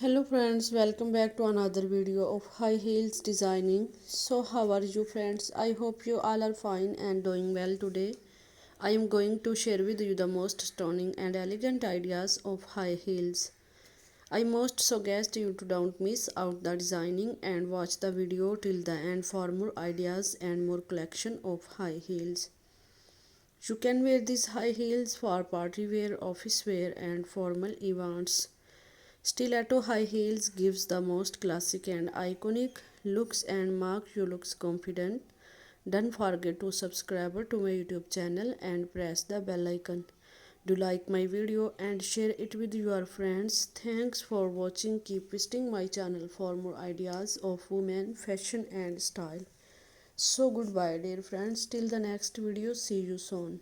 Hello friends, welcome back to another video of high heels designing. So how are you friends? I hope you all are fine and doing well today. I am going to share with you the most stunning and elegant ideas of high heels. I most suggest you to don't miss out the designing and watch the video till the end for more ideas and more collection of high heels. You can wear these high heels for party wear, office wear and formal events. Stiletto high heels gives the most classic and iconic looks and mark you looks confident. Don't forget to subscribe to my YouTube channel and press the bell icon. Do like my video and share it with your friends. Thanks for watching. Keep visiting my channel for more ideas of women, fashion and style. So goodbye dear friends. Till the next video. See you soon.